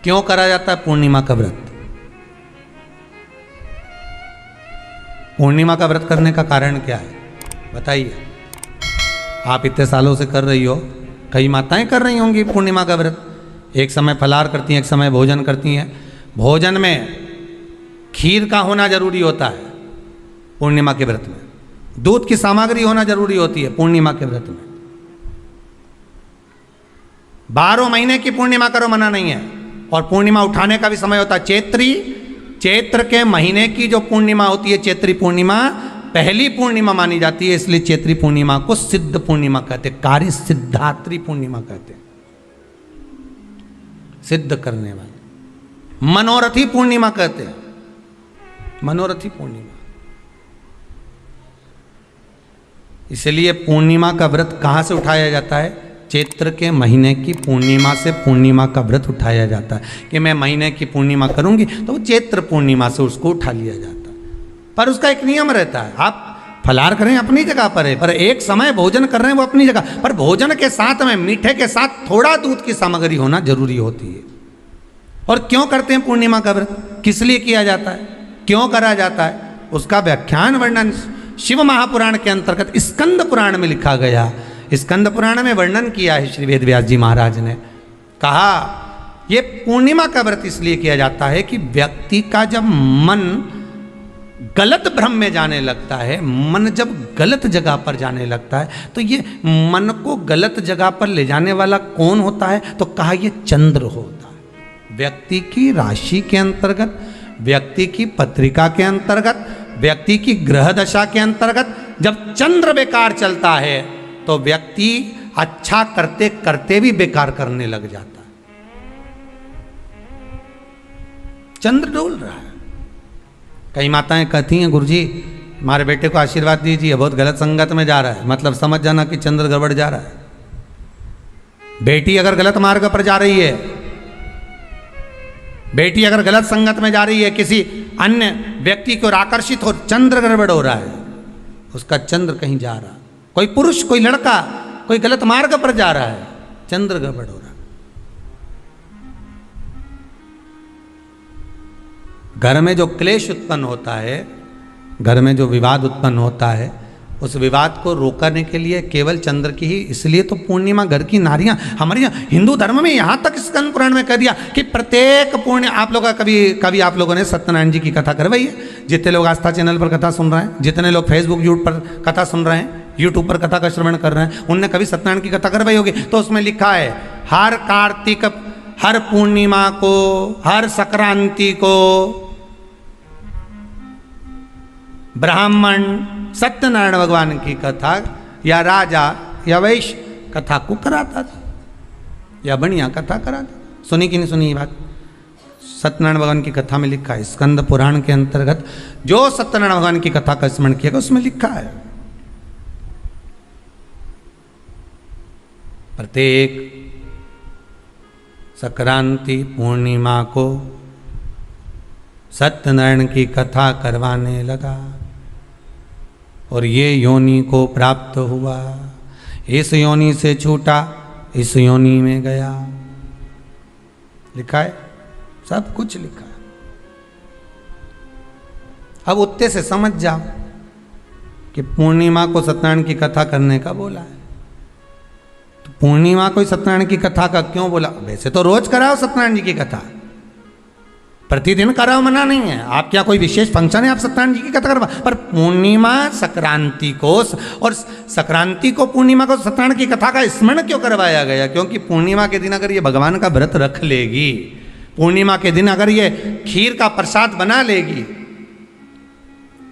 क्यों करा जाता है पूर्णिमा का व्रत? पूर्णिमा का व्रत करने का कारण क्या है बताइए? आप इतने सालों से कर रही हो, कई माताएं कर रही होंगी पूर्णिमा का व्रत। एक समय फलाहार करती हैं, एक समय भोजन करती हैं। भोजन में खीर का होना जरूरी होता है पूर्णिमा के व्रत में, दूध की सामग्री होना जरूरी होती है पूर्णिमा के व्रत में। 12 महीने की पूर्णिमा करो मना नहीं है। और पूर्णिमा उठाने का भी समय होता है चैत्री। चैत्र के महीने की जो पूर्णिमा होती है, चैत्री पूर्णिमा पहली पूर्णिमा मानी जाती है, इसलिए चैत्री पूर्णिमा को सिद्ध पूर्णिमा कहते हैं, कार्य सिद्धात्री पूर्णिमा कहते हैं, सिद्ध करने वाले। मनोरथी पूर्णिमा कहते हैं, मनोरथी पूर्णिमा। इसलिए पूर्णिमा का व्रत कहां से उठाया जाता है? चैत्र के महीने की पूर्णिमा से पूर्णिमा का व्रत उठाया जाता है कि मैं महीने की पूर्णिमा करूंगी तो वो चैत्र पूर्णिमा से उसको उठा लिया जाता है। पर उसका एक नियम रहता है, आप फलाहार करें अपनी जगह पर है, पर एक समय भोजन कर रहे हैं वो अपनी जगह पर, भोजन के साथ में मीठे के साथ थोड़ा दूध की सामग्री होना जरूरी होती है। और क्यों करते हैं पूर्णिमा का व्रत, किस लिए किया जाता है, क्यों करा जाता है, उसका व्याख्यान वर्णन शिव महापुराण के अंतर्गत स्कंद पुराण में लिखा गया। स्कंद पुराण में वर्णन किया है श्री वेद व्यास जी महाराज ने। कहा ये पूर्णिमा का व्रत इसलिए किया जाता है कि व्यक्ति का जब मन गलत भ्रम में जाने लगता है, मन जब गलत जगह पर जाने लगता है, तो ये मन को गलत जगह पर ले जाने वाला कौन होता है? तो कहा ये चंद्र होता है। व्यक्ति की राशि के अंतर्गत, व्यक्ति की पत्रिका के अंतर्गत, व्यक्ति की ग्रह दशा के अंतर्गत जब चंद्र बेकार चलता है तो व्यक्ति अच्छा करते करते भी बेकार करने लग जाता है। चंद्र डोल रहा है। कई माताएं कहती हैं गुरुजी हमारे बेटे को आशीर्वाद दीजिए, बहुत गलत संगत में जा रहा है, मतलब समझ जाना कि चंद्र गड़बड़ जा रहा है। बेटी अगर गलत मार्ग पर जा रही है, बेटी अगर गलत संगत में जा रही है, किसी अन्य व्यक्ति की ओर आकर्षित हो, चंद्र गड़बड़ हो रहा है, उसका चंद्र कहीं जा रहा है। कोई पुरुष, कोई लड़का कोई गलत मार्ग पर जा रहा है, चंद्र गड़बड़ हो रहा है। घर में जो क्लेश उत्पन्न होता है, घर में जो विवाद उत्पन्न होता है, उस विवाद को रोकने के लिए केवल चंद्र की ही, इसलिए तो पूर्णिमा घर की नारियां हमारे यहाँ हिंदू धर्म में यहाँ तक स्कंद पुराण में कह दिया कि प्रत्येक पूर्णिमा, आप लोग का कभी आप लोगों ने सत्यनारायण जी की कथा करवाई है? जितने लोग आस्था चैनल पर कथा सुन रहे हैं, जितने लोग फेसबुक यूट्यूब पर कथा सुन रहे हैं, यूट्यूब पर कथा का श्रवण कर रहे हैं, उनने कभी सत्यनारायण की कथा करवाई होगी। तो उसमें लिखा है हर कार्तिक, हर पूर्णिमा को, हर संक्रांति को ब्राह्मण सत्यनारायण भगवान की कथा या राजा या वैश्य कथा को कराता था या बढ़िया कथा कराता। सुनी कि नहीं सुनी ये बात? सत्यनारायण भगवान की कथा में लिखा है, स्कंद पुराण के अंतर्गत जो सत्यनारायण भगवान की कथा का स्मरण किया उसमें लिखा है प्रत्येक संक्रांति पूर्णिमा को सत्यनारायण की कथा करवाने लगा और ये योनि को प्राप्त हुआ, इस योनि से छूटा, इस योनि में गया। लिखा है, सब कुछ लिखा है। अब उत्ते से समझ जाओ कि पूर्णिमा को सत्यनारायण की कथा करने का बोला है, तो पूर्णिमा को सत्यनारायण की कथा का क्यों बोला? वैसे तो रोज कराओ सत्यनारायण जी की कथा, प्रतिदिन कराओ, मना नहीं है। आप क्या कोई विशेष फंक्शन है आप सत्यनारायण जी की कथा करवा, पर पूर्णिमा संक्रांति को और संक्रांति को पूर्णिमा को सत्यनारायण की कथा का स्मरण क्यों करवाया गया? क्योंकि पूर्णिमा के दिन अगर ये भगवान का व्रत रख लेगी, पूर्णिमा के दिन अगर ये खीर का प्रसाद बना लेगी,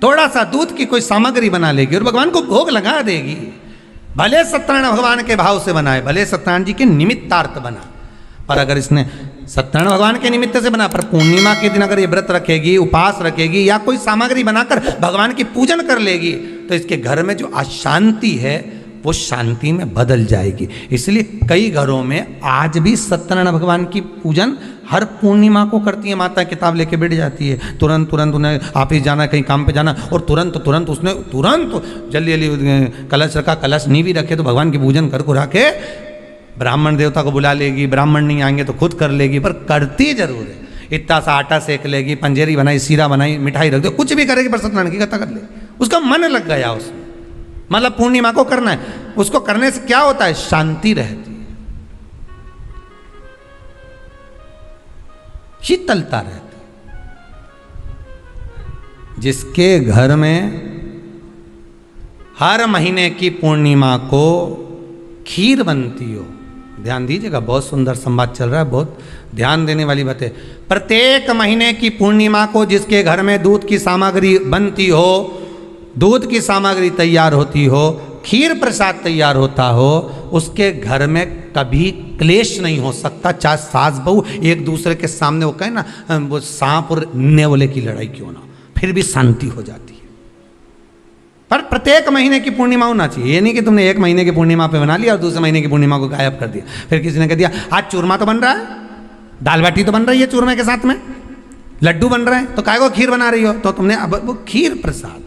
थोड़ा सा दूध की कोई सामग्री बना लेगी और भगवान को भोग लगा देगी, भले सत्यनारायण भगवान के भाव से बनाए, भले सत्यनारायण जी के निमित्तार्थ बना, पर अगर इसने सत्यनारायण भगवान के निमित्त से बना, पर पूर्णिमा के दिन अगर ये व्रत रखेगी, उपास रखेगी या कोई सामग्री बनाकर भगवान की पूजन कर लेगी, तो इसके घर में जो अशांति है वो शांति में बदल जाएगी। इसलिए कई घरों में आज भी सत्यनारायण भगवान की पूजन हर पूर्णिमा को करती है। माता किताब लेके बैठ जाती है, तुरंत तुरंत उन्हें ऑफिस जाना, कहीं काम पे जाना, और तुरंत उसने तुरंत जल्दी जल्दी कलश रखा, कलश नहीं भी रखे तो भगवान की पूजन कर को रखे ब्राह्मण देवता को बुला लेगी, ब्राह्मण नहीं आएंगे तो खुद कर लेगी, पर करती जरूर है। इतना सा आटा सेक लेगी, पंजेरी बनाई, सीरा बनाई, मिठाई रख दो, कुछ भी करेगी पर सत्यनारायण की कथा कर ले। उसका मन लग गया उसमें, मतलब पूर्णिमा को करना है। उसको करने से क्या होता है? शांति रहती है, शीतलता रहती है। जिसके घर में हर महीने की पूर्णिमा को खीर बनती हो, ध्यान दीजिएगा, बहुत सुंदर संवाद चल रहा है, बहुत ध्यान देने वाली बात है। प्रत्येक महीने की पूर्णिमा को जिसके घर में दूध की सामग्री बनती हो, दूध की सामग्री तैयार होती हो, खीर प्रसाद तैयार होता हो, उसके घर में कभी क्लेश नहीं हो सकता। चाहे सास बहू एक दूसरे के सामने वो कहे ना, वो सांप और नेवले की लड़ाई क्यों ना, फिर भी शांति हो जाती है। पर प्रत्येक महीने की पूर्णिमा होना चाहिए। ये नहीं कि तुमने एक महीने की पूर्णिमा पे बना लिया और दूसरे महीने की पूर्णिमा को गायब कर दिया। फिर किसी ने कह दिया आज चूरमा तो बन रहा है, दाल बाटी तो बन रही है चूरमे के साथ में, लड्डू बन रहे हैं, तो काय को खीर बना रही हो? तो तुमने अब वो खीर प्रसाद,